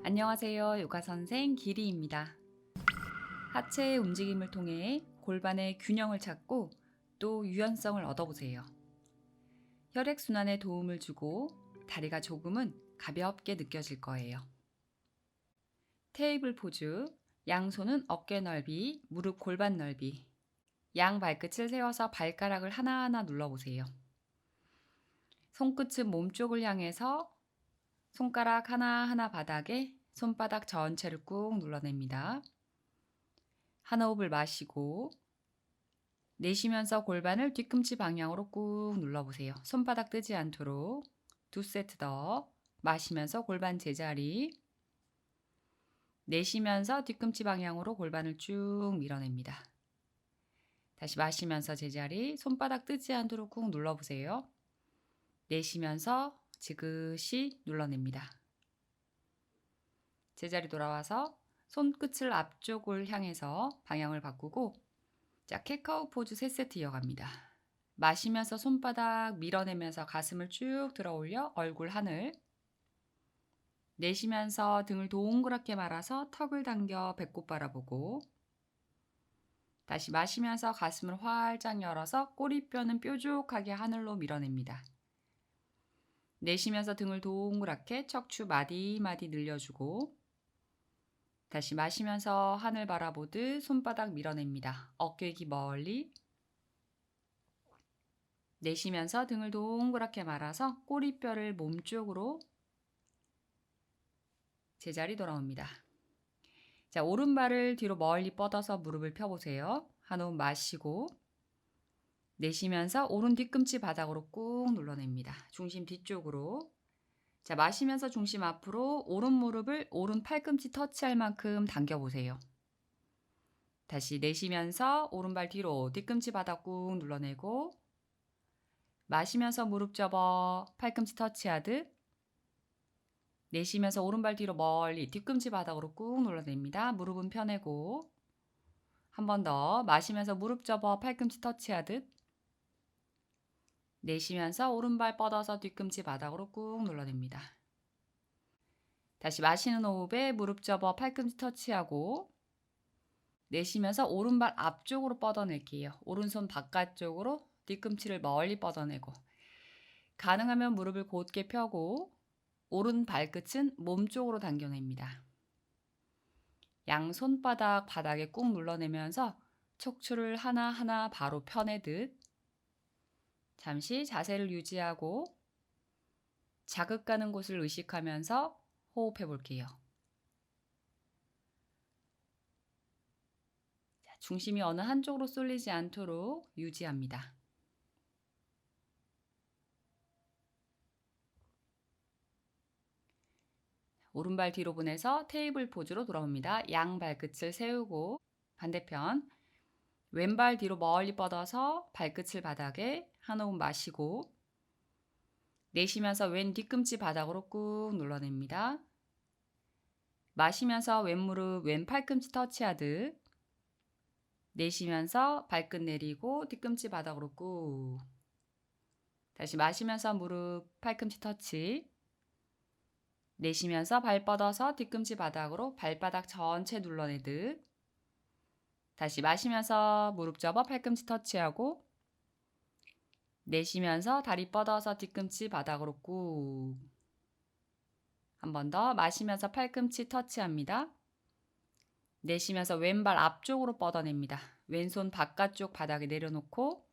안녕하세요. 요가 선생 기리입니다. 하체의 움직임을 통해 골반의 균형을 찾고 또 유연성을 얻어보세요. 혈액순환에 도움을 주고 다리가 조금은 가볍게 느껴질 거예요. 테이블 포즈, 양손은 어깨 넓이, 무릎 골반 넓이. 양 발끝을 세워서 발가락을 하나하나 눌러보세요. 손끝은 몸쪽을 향해서 손가락 하나하나 바닥에 손바닥 전체를 꾹 눌러냅니다. 한 호흡을 마시고 내쉬면서 골반을 뒤꿈치 방향으로 꾹 눌러보세요. 손바닥 뜨지 않도록 2세트 더 마시면서 골반 제자리 내쉬면서 뒤꿈치 방향으로 골반을 쭉 밀어냅니다. 다시 마시면서 제자리 손바닥 뜨지 않도록 꾹 눌러보세요. 내쉬면서 지그시 눌러냅니다. 제자리 돌아와서 손끝을 앞쪽을 향해서 방향을 바꾸고 자, 캣카우 포즈 3세트 이어갑니다. 마시면서 손바닥 밀어내면서 가슴을 쭉 들어 올려 얼굴 하늘. 내쉬면서 등을 동그랗게 말아서 턱을 당겨 배꼽 바라보고 다시 마시면서 가슴을 활짝 열어서 꼬리뼈는 뾰족하게 하늘로 밀어냅니다. 내쉬면서 등을 동그랗게 척추 마디마디 늘려주고 다시 마시면서 하늘 바라보듯 손바닥 밀어냅니다. 어깨 기 멀리 내쉬면서 등을 동그랗게 말아서 꼬리뼈를 몸쪽으로 제자리 돌아옵니다. 자, 오른발을 뒤로 멀리 뻗어서 무릎을 펴보세요. 한 호흡 마시고 내쉬면서 오른 뒤꿈치 바닥으로 꾹 눌러냅니다. 중심 뒤쪽으로. 자, 마시면서 중심 앞으로 오른 무릎을 오른 팔꿈치 터치할 만큼 당겨보세요. 다시 내쉬면서 오른발 뒤로 뒤꿈치 바닥 꾹 눌러내고 마시면서 무릎 접어 팔꿈치 터치하듯 내쉬면서 오른발 뒤로 멀리 뒤꿈치 바닥으로 꾹 눌러냅니다. 무릎은 펴내고 한 번 더 마시면서 무릎 접어 팔꿈치 터치하듯 내쉬면서 오른발 뻗어서 뒤꿈치 바닥으로 꾹 눌러냅니다. 다시 마시는 호흡에 무릎 접어 팔꿈치 터치하고 내쉬면서 오른발 앞쪽으로 뻗어낼게요. 오른손 바깥쪽으로 뒤꿈치를 멀리 뻗어내고 가능하면 무릎을 곧게 펴고 오른 발끝은 몸쪽으로 당겨냅니다. 양 손바닥 바닥에 꾹 눌러내면서 척추를 하나하나 바로 펴내듯 잠시 자세를 유지하고 자극 가는 곳을 의식하면서 호흡해 볼게요. 중심이 어느 한쪽으로 쏠리지 않도록 유지합니다. 오른발 뒤로 보내서 테이블 포즈로 돌아옵니다. 양 발끝을 세우고 반대편 왼발 뒤로 멀리 뻗어서 발끝을 바닥에 한 호흡 마시고 내쉬면서 왼 뒤꿈치 바닥으로 꾹 눌러냅니다. 마시면서 왼 무릎 왼 팔꿈치 터치하듯 내쉬면서 발끝 내리고 뒤꿈치 바닥으로 꾹 다시 마시면서 무릎 팔꿈치 터치 내쉬면서 발 뻗어서 뒤꿈치 바닥으로 발바닥 전체 눌러내듯 다시 마시면서 무릎 접어 팔꿈치 터치하고 내쉬면서 다리 뻗어서 뒤꿈치 바닥으로 꾹 한 번 더 마시면서 팔꿈치 터치합니다. 내쉬면서 왼발 앞쪽으로 뻗어냅니다. 왼손 바깥쪽 바닥에 내려놓고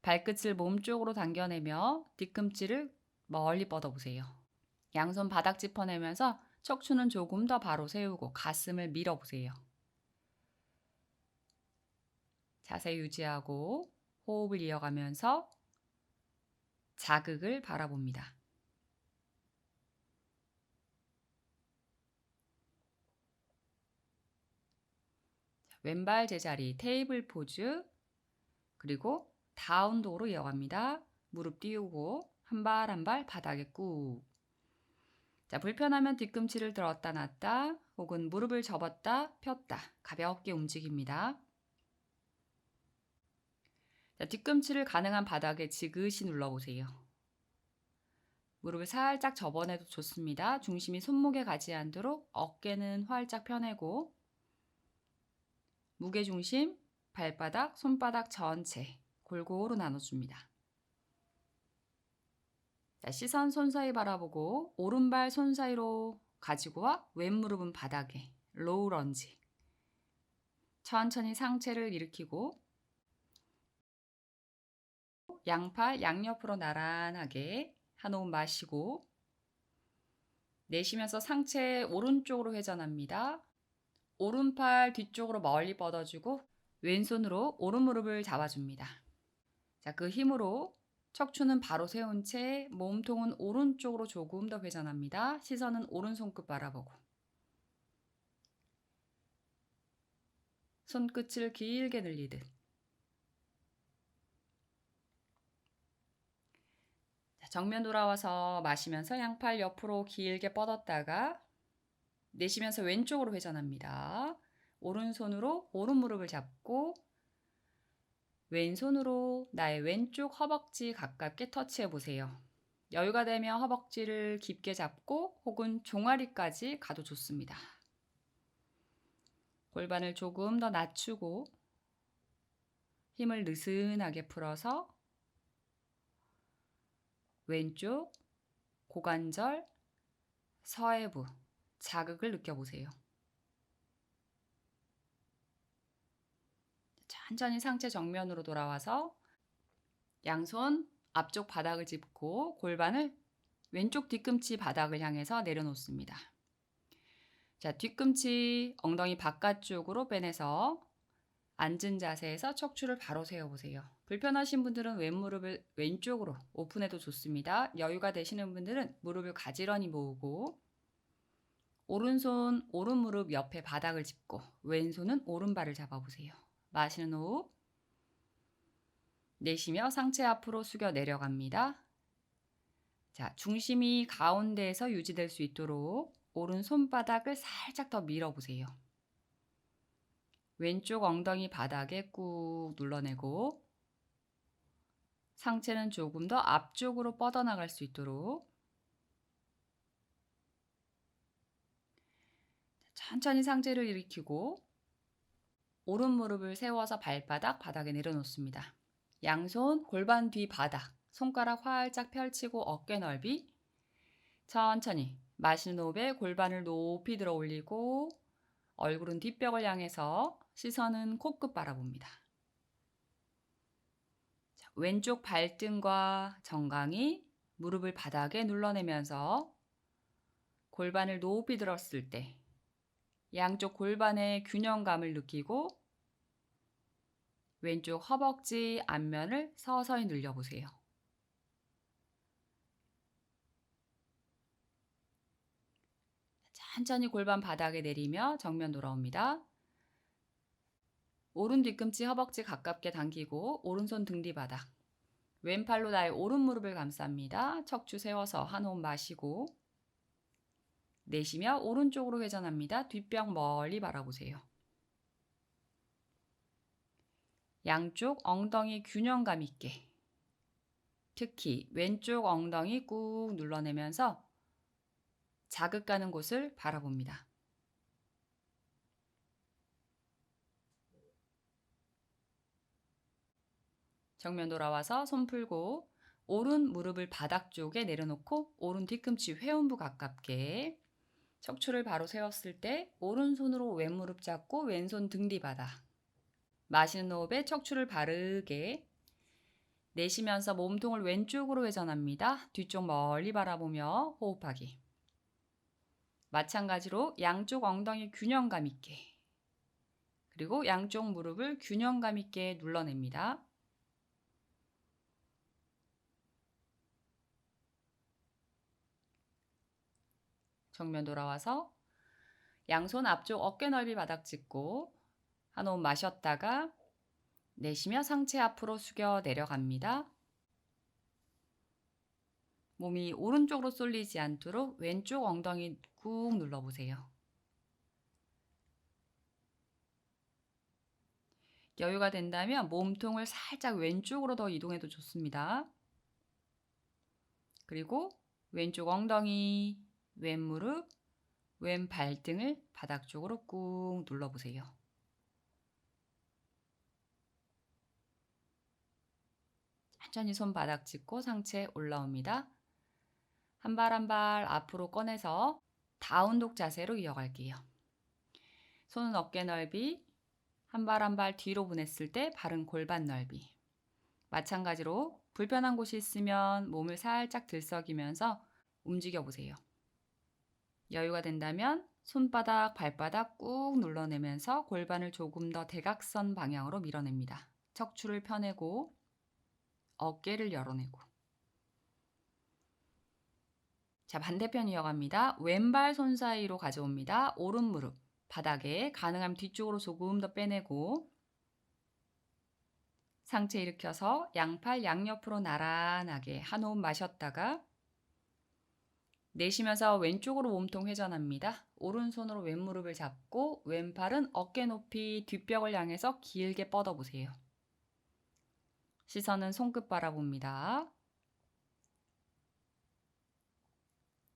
발끝을 몸쪽으로 당겨내며 뒤꿈치를 멀리 뻗어보세요. 양손 바닥 짚어내면서 척추는 조금 더 바로 세우고 가슴을 밀어보세요. 자세 유지하고 호흡을 이어가면서 자극을 바라봅니다. 왼발 제자리 테이블 포즈 그리고 다운독으로 이어갑니다. 무릎 띄우고 한 발 한 발 바닥에 꾹. 자, 불편하면 뒤꿈치를 들었다 놨다 혹은 무릎을 접었다 폈다 가볍게 움직입니다. 자, 뒤꿈치를 가능한 바닥에 지그시 눌러보세요. 무릎을 살짝 접어내도 좋습니다. 중심이 손목에 가지 않도록 어깨는 활짝 펴내고 무게중심 발바닥, 손바닥 전체 골고루 나눠줍니다. 자, 시선 손 사이 바라보고 오른발 손 사이로 가지고 와 왼무릎은 바닥에 로우 런지. 천천히 상체를 일으키고 양팔 양옆으로 나란하게 한 호흡 마시고 내쉬면서 상체 오른쪽으로 회전합니다. 오른팔 뒤쪽으로 멀리 뻗어주고 왼손으로 오른 무릎을 잡아줍니다. 자, 그 힘으로 척추는 바로 세운 채 몸통은 오른쪽으로 조금 더 회전합니다. 시선은 오른손끝 바라보고 손끝을 길게 늘리듯. 자, 정면 돌아와서 마시면서 양팔 옆으로 길게 뻗었다가 내쉬면서 왼쪽으로 회전합니다. 오른손으로 오른 무릎을 잡고 왼손으로 나의 왼쪽 허벅지 가깝게 터치해 보세요. 여유가 되면 허벅지를 깊게 잡고 혹은 종아리까지 가도 좋습니다. 골반을 조금 더 낮추고 힘을 느슨하게 풀어서 왼쪽 고관절 서해부 자극을 느껴보세요. 천천히 상체 정면으로 돌아와서 양손 앞쪽 바닥을 짚고 골반을 왼쪽 뒤꿈치 바닥을 향해서 내려놓습니다. 자, 뒤꿈치 엉덩이 바깥쪽으로 빼내서 앉은 자세에서 척추를 바로 세워보세요. 불편하신 분들은 왼무릎을 왼쪽으로 오픈해도 좋습니다. 여유가 되시는 분들은 무릎을 가지런히 모으고 오른손 오른 무릎 옆에 바닥을 짚고 왼손은 오른발을 잡아보세요. 마시는 호흡 내쉬며 상체 앞으로 숙여 내려갑니다. 자, 중심이 가운데에서 유지될 수 있도록 오른 손바닥을 살짝 더 밀어보세요. 왼쪽 엉덩이 바닥에 꾹 눌러내고 상체는 조금 더 앞쪽으로 뻗어나갈 수 있도록 천천히 상체를 일으키고 오른 무릎을 세워서 발바닥 바닥에 내려놓습니다. 양손 골반 뒤 바닥, 손가락 활짝 펼치고 어깨 넓이. 천천히 마시는 호흡에 골반을 높이 들어 올리고 얼굴은 뒷벽을 향해서 시선은 코끝 바라봅니다. 자, 왼쪽 발등과 정강이 무릎을 바닥에 눌러내면서 골반을 높이 들었을 때 양쪽 골반의 균형감을 느끼고 왼쪽 허벅지 앞면을 서서히 늘려보세요. 천천히 골반 바닥에 내리며 정면 돌아옵니다. 오른 뒤꿈치 허벅지 가깝게 당기고 오른손 등 뒤 바닥. 왼팔로 나의 오른 무릎을 감쌉니다. 척추 세워서 한 호흡 마시고 내쉬며 오른쪽으로 회전합니다. 뒷벽 멀리 바라보세요. 양쪽 엉덩이 균형감 있게 특히 왼쪽 엉덩이 꾹 눌러내면서 자극 가는 곳을 바라봅니다. 정면 돌아와서 손 풀고 오른 무릎을 바닥 쪽에 내려놓고 오른 뒤꿈치 회음부 가깝게 척추를 바로 세웠을 때 오른손으로 왼무릎 잡고 왼손 등 뒤 바닥. 마시는 호흡에 척추를 바르게 내쉬면서 몸통을 왼쪽으로 회전합니다. 뒤쪽 멀리 바라보며 호흡하기. 마찬가지로 양쪽 엉덩이 균형감 있게 그리고 양쪽 무릎을 균형감 있게 눌러냅니다. 정면 돌아와서 양손 앞쪽 어깨 넓이 바닥 짚고 한 호흡 마셨다가 내쉬며 상체 앞으로 숙여 내려갑니다. 몸이 오른쪽으로 쏠리지 않도록 왼쪽 엉덩이 꾹 눌러보세요. 여유가 된다면 몸통을 살짝 왼쪽으로 더 이동해도 좋습니다. 그리고 왼쪽 엉덩이, 왼 무릎, 왼 발등을 바닥 쪽으로 꾹 눌러보세요. 천천히 손바닥 짚고 상체 올라옵니다. 한 발 한 발 앞으로 꺼내서 다운독 자세로 이어갈게요. 손은 어깨 넓이, 한 발 한 발 뒤로 보냈을 때 발은 골반 넓이. 마찬가지로 불편한 곳이 있으면 몸을 살짝 들썩이면서 움직여 보세요. 여유가 된다면 손바닥, 발바닥 꾹 눌러내면서 골반을 조금 더 대각선 방향으로 밀어냅니다. 척추를 펴내고 어깨를 열어내고. 자, 반대편 이어갑니다. 왼발 손 사이로 가져옵니다. 오른 무릎 바닥에 가능하면 뒤쪽으로 조금 더 빼내고 상체 일으켜서 양팔 양옆으로 나란하게 한 호흡 마셨다가 내쉬면서 왼쪽으로 몸통 회전합니다. 오른손으로 왼무릎을 잡고 왼팔은 어깨 높이 뒷벽을 향해서 길게 뻗어보세요. 시선은 손끝 바라봅니다.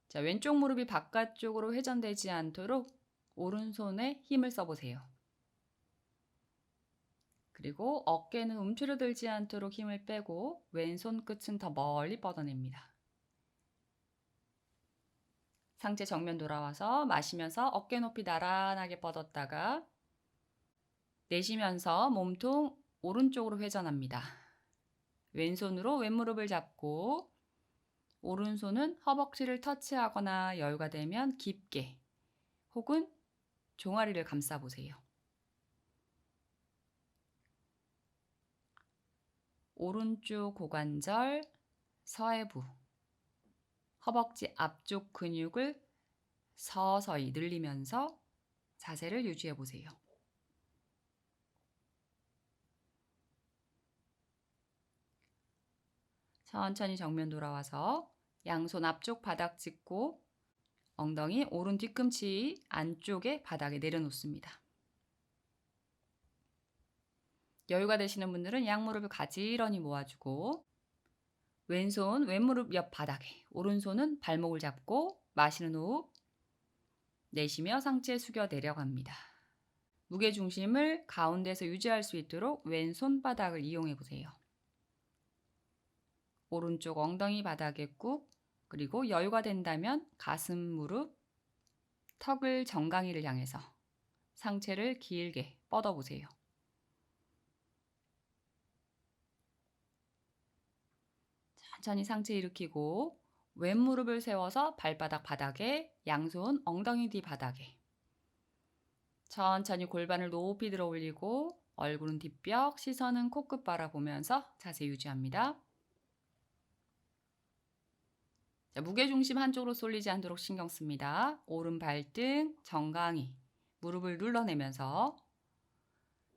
자, 왼쪽 무릎이 바깥쪽으로 회전되지 않도록 오른손에 힘을 써보세요. 그리고 어깨는 움츠러들지 않도록 힘을 빼고 왼손 끝은 더 멀리 뻗어냅니다. 상체 정면 돌아와서 마시면서 어깨 높이 나란하게 뻗었다가 내쉬면서 몸통 오른쪽으로 회전합니다. 왼손으로 왼무릎을 잡고 오른손은 허벅지를 터치하거나 여유가 되면 깊게 혹은 종아리를 감싸보세요. 오른쪽 고관절, 서해부, 허벅지 앞쪽 근육을 서서히 늘리면서 자세를 유지해 보세요. 천천히 정면 돌아와서 양손 앞쪽 바닥 짚고 엉덩이 오른 뒤꿈치 안쪽에 바닥에 내려놓습니다. 여유가 되시는 분들은 양무릎을 가지런히 모아주고 왼손 왼무릎 옆 바닥에 오른손은 발목을 잡고 마시는 호흡 내쉬며 상체 숙여 내려갑니다. 무게중심을 가운데서 유지할 수 있도록 왼손 바닥을 이용해 보세요. 오른쪽 엉덩이 바닥에 꾹 그리고 여유가 된다면 가슴 무릎 턱을 정강이를 향해서 상체를 길게 뻗어보세요. 천천히 상체 일으키고 왼무릎을 세워서 발바닥 바닥에 양손 엉덩이 뒤 바닥에 천천히 골반을 높이 들어 올리고 얼굴은 뒷벽, 시선은 코끝 바라보면서 자세 유지합니다. 자, 무게중심 한쪽으로 쏠리지 않도록 신경 씁니다. 오른 발등, 정강이, 무릎을 눌러내면서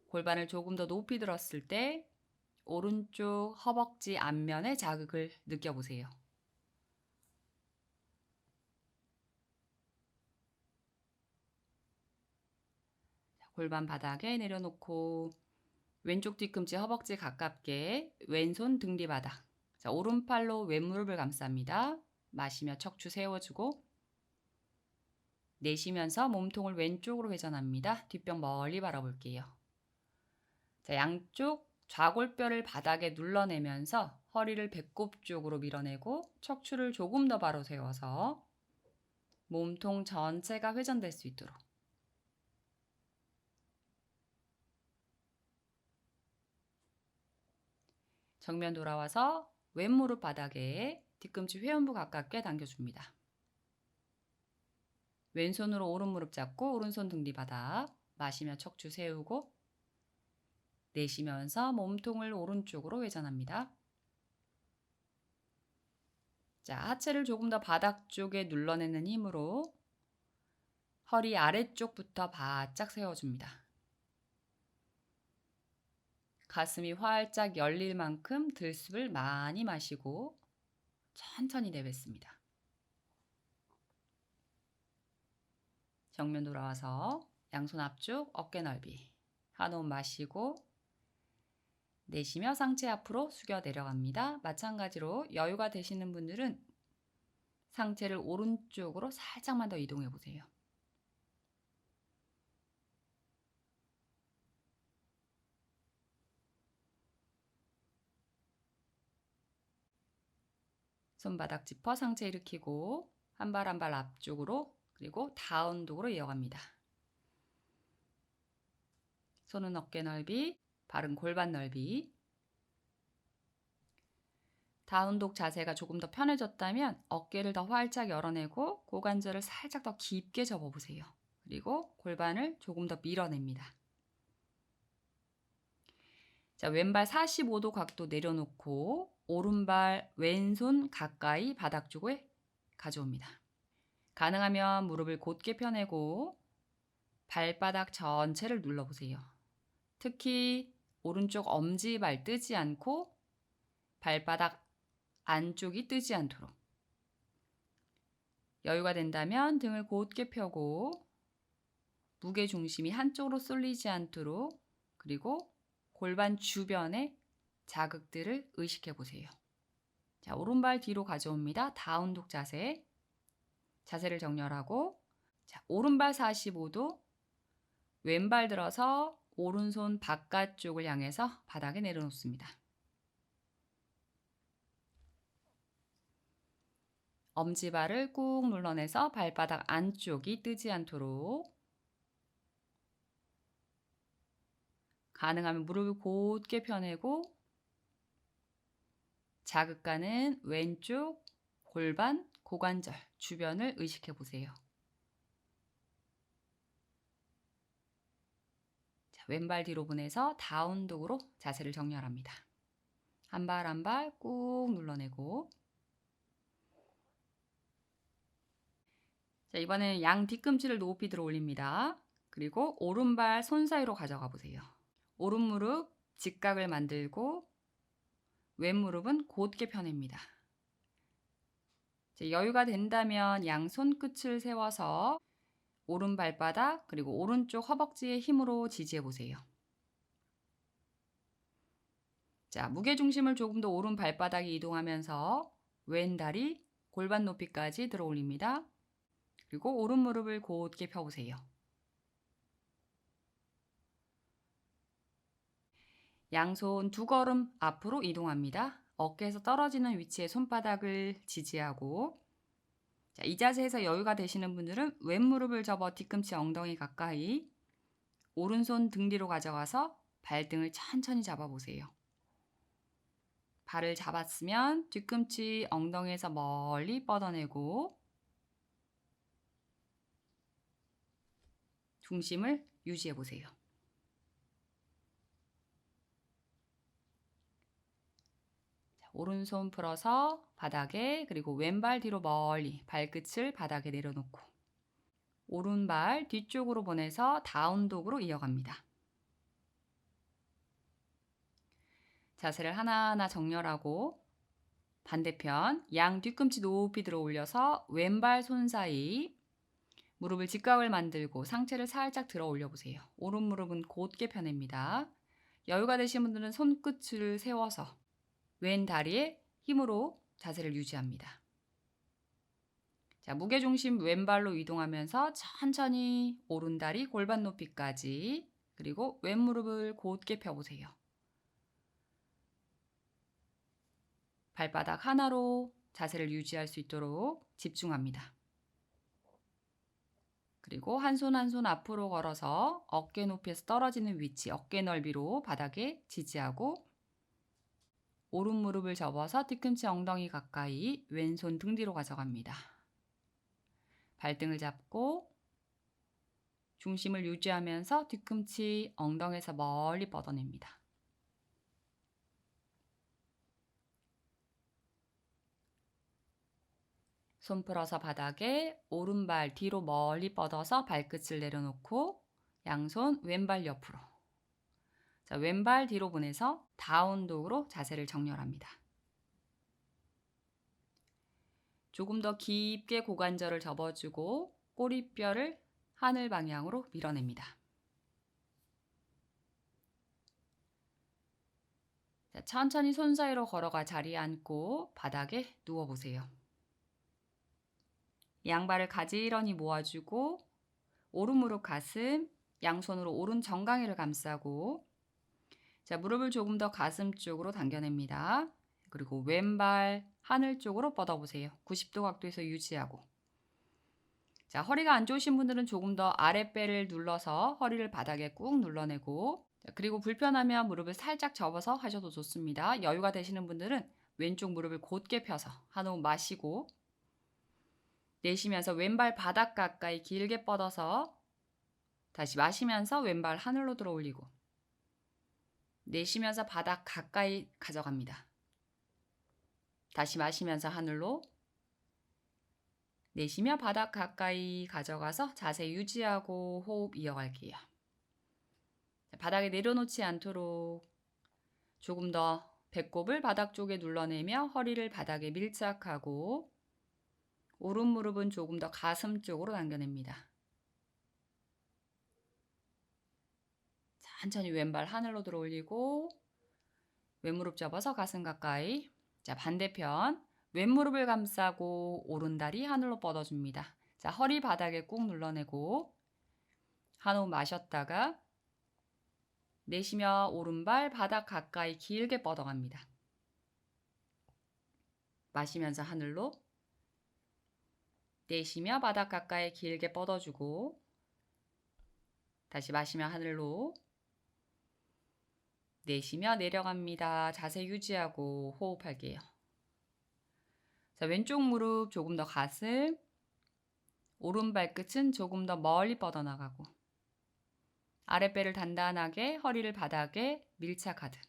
골반을 조금 더 높이 들었을 때 오른쪽 허벅지 앞면에 자극을 느껴보세요. 골반 바닥에 내려놓고 왼쪽 뒤꿈치 허벅지 가깝게 왼손 등 뒤 바닥. 자, 오른팔로 왼무릎을 감쌉니다. 마시며 척추 세워주고 내쉬면서 몸통을 왼쪽으로 회전합니다. 뒷벽 멀리 바라볼게요. 자, 양쪽 좌골뼈를 바닥에 눌러내면서 허리를 배꼽 쪽으로 밀어내고 척추를 조금 더 바로 세워서 몸통 전체가 회전될 수 있도록 정면 돌아와서 왼무릎 바닥에 뒤꿈치 회원부 가깝게 당겨줍니다. 왼손으로 오른무릎 잡고 오른손 등 뒤 바닥 마시며 척추 세우고 내쉬면서 몸통을 오른쪽으로 회전합니다. 자, 하체를 조금 더 바닥 쪽에 눌러내는 힘으로 허리 아래쪽부터 바짝 세워줍니다. 가슴이 활짝 열릴 만큼 들숨을 많이 마시고 천천히 내뱉습니다. 정면 돌아와서 양손 앞쪽 어깨 넓이 한 호흡 마시고 내쉬며 상체 앞으로 숙여 내려갑니다. 마찬가지로 여유가 되시는 분들은 상체를 오른쪽으로 살짝만 더 이동해 보세요. 손바닥 짚어 상체 일으키고 한 발 한 발 앞쪽으로 그리고 다운독으로 이어갑니다. 손은 어깨 넓이, 발은 골반 넓이. 다운독 자세가 조금 더 편해졌다면 어깨를 더 활짝 열어내고 고관절을 살짝 더 깊게 접어보세요. 그리고 골반을 조금 더 밀어냅니다. 자, 왼발 45도 각도 내려놓고 오른발 왼손 가까이 바닥 쪽에 가져옵니다. 가능하면 무릎을 곧게 펴내고 발바닥 전체를 눌러보세요. 특히 오른쪽 엄지발 뜨지 않고 발바닥 안쪽이 뜨지 않도록. 여유가 된다면 등을 곧게 펴고 무게 중심이 한쪽으로 쏠리지 않도록 그리고 골반 주변에 자극들을 의식해 보세요. 자, 오른발 뒤로 가져옵니다. 다운독 자세. 자세를 정렬하고 자, 오른발 45도 왼발 들어서 오른손 바깥쪽을 향해서 바닥에 내려놓습니다. 엄지발을 꾹 눌러내서 발바닥 안쪽이 뜨지 않도록 가능하면 무릎을 곧게 펴내고 자극가는 왼쪽 골반, 고관절 주변을 의식해 보세요. 자, 왼발 뒤로 보내서 다운독으로 자세를 정렬합니다. 한 발 한 발 꾹 눌러내고 자, 이번에는 양 뒤꿈치를 높이 들어 올립니다. 그리고 오른발 손 사이로 가져가 보세요. 오른 무릎 직각을 만들고 왼 무릎은 곧게 펴냅니다. 여유가 된다면 양 손끝을 세워서 오른 발바닥 그리고 오른쪽 허벅지에 힘으로 지지해 보세요. 자, 무게중심을 조금 더 오른 발바닥에 이동하면서 왼 다리 골반 높이까지 들어 올립니다. 그리고 오른 무릎을 곧게 펴보세요. 양손 두 걸음 앞으로 이동합니다. 어깨에서 떨어지는 위치에 손바닥을 지지하고 자, 이 자세에서 여유가 되시는 분들은 왼무릎을 접어 뒤꿈치 엉덩이 가까이 오른손 등 뒤로 가져가서 발등을 천천히 잡아보세요. 발을 잡았으면 뒤꿈치 엉덩이에서 멀리 뻗어내고 중심을 유지해보세요. 오른손 풀어서 바닥에 그리고 왼발 뒤로 멀리 발끝을 바닥에 내려놓고 오른발 뒤쪽으로 보내서 다운독으로 이어갑니다. 자세를 하나하나 정렬하고 반대편 양 뒤꿈치 높이 들어 올려서 왼발 손 사이 무릎을 직각을 만들고 상체를 살짝 들어 올려보세요. 오른 무릎은 곧게 펴냅니다. 여유가 되신 분들은 손끝을 세워서 왼 다리에 힘으로 자세를 유지합니다. 자, 무게중심 왼발로 이동하면서 천천히 오른 다리 골반 높이까지 그리고 왼 무릎을 곧게 펴보세요. 발바닥 하나로 자세를 유지할 수 있도록 집중합니다. 그리고 한 손 한 손 앞으로 걸어서 어깨 높이에서 떨어지는 위치 어깨 넓이로 바닥에 지지하고 오른 무릎을 접어서 뒤꿈치 엉덩이 가까이 왼손 등 뒤로 가져갑니다. 발등을 잡고 중심을 유지하면서 뒤꿈치 엉덩이에서 멀리 뻗어냅니다. 손 풀어서 바닥에 오른발 뒤로 멀리 뻗어서 발끝을 내려놓고 양손 왼발 옆으로 자, 왼발 뒤로 보내서 다운독으로 자세를 정렬합니다. 조금 더 깊게 고관절을 접어주고 꼬리뼈를 하늘 방향으로 밀어냅니다. 자, 천천히 손 사이로 걸어가 자리에 앉고 바닥에 누워보세요. 양발을 가지런히 모아주고 오른 무릎 가슴, 양손으로 오른 정강이를 감싸고 자, 무릎을 조금 더 가슴 쪽으로 당겨냅니다. 그리고 왼발 하늘 쪽으로 뻗어보세요. 90도 각도에서 유지하고 자, 허리가 안 좋으신 분들은 조금 더 아랫배를 눌러서 허리를 바닥에 꾹 눌러내고 자, 그리고 불편하면 무릎을 살짝 접어서 하셔도 좋습니다. 여유가 되시는 분들은 왼쪽 무릎을 곧게 펴서 한 호흡 마시고 내쉬면서 왼발 바닥 가까이 길게 뻗어서 다시 마시면서 왼발 하늘로 들어 올리고 내쉬면서 바닥 가까이 가져갑니다. 다시 마시면서 하늘로 내쉬며 바닥 가까이 가져가서 자세 유지하고 호흡 이어갈게요. 바닥에 내려놓지 않도록 조금 더 배꼽을 바닥 쪽에 눌러내며 허리를 바닥에 밀착하고 오른 무릎은 조금 더 가슴 쪽으로 당겨냅니다. 천천히 왼발 하늘로 들어 올리고 왼무릎 접어서 가슴 가까이. 자, 반대편 왼무릎을 감싸고 오른다리 하늘로 뻗어줍니다. 자, 허리 바닥에 꾹 눌러내고 한 호흡 마셨다가 내쉬며 오른발 바닥 가까이 길게 뻗어갑니다. 마시면서 하늘로 내쉬며 바닥 가까이 길게 뻗어주고 다시 마시며 하늘로 내쉬며 내려갑니다. 자세 유지하고 호흡할게요. 자, 왼쪽 무릎 조금 더 가슴, 오른 발끝은 조금 더 멀리 뻗어나가고 아랫배를 단단하게 허리를 바닥에 밀착하듯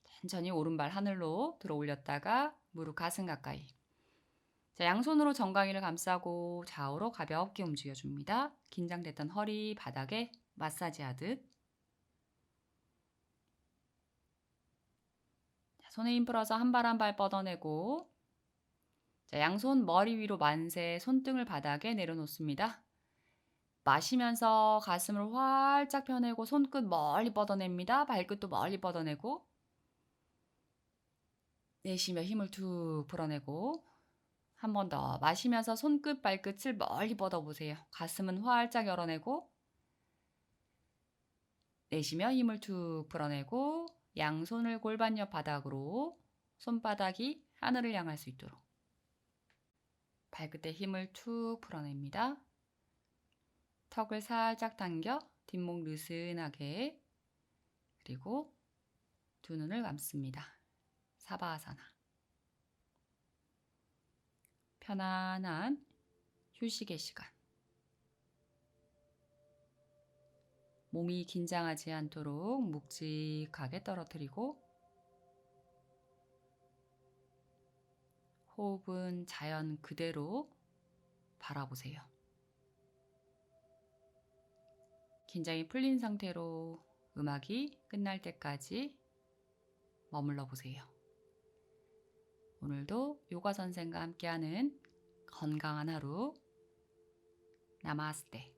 천천히 오른발 하늘로 들어 올렸다가 무릎 가슴 가까이. 자, 양손으로 정강이를 감싸고 좌우로 가볍게 움직여줍니다. 긴장됐던 허리 바닥에 마사지하듯. 자, 손에 힘 풀어서 한 발 한 발 뻗어내고 자, 양손 머리 위로 만세, 손등을 바닥에 내려놓습니다. 마시면서 가슴을 활짝 펴내고 손끝 멀리 뻗어냅니다. 발끝도 멀리 뻗어내고 내쉬며 힘을 툭 풀어내고 한 번 더 마시면서 손끝 발끝을 멀리 뻗어보세요. 가슴은 활짝 열어내고 내쉬며 힘을 툭 풀어내고 양손을 골반 옆 바닥으로 손바닥이 하늘을 향할 수 있도록 발끝에 힘을 툭 풀어냅니다. 턱을 살짝 당겨 뒷목 느슨하게 그리고 두 눈을 감습니다. 사바아사나. 편안한 휴식의 시간. 몸이 긴장하지 않도록 묵직하게 떨어뜨리고 호흡은 자연 그대로 바라보세요. 긴장이 풀린 상태로 음악이 끝날 때까지 머물러 보세요. 오늘도 요가 선생과 함께하는 건강한 하루 나마스테.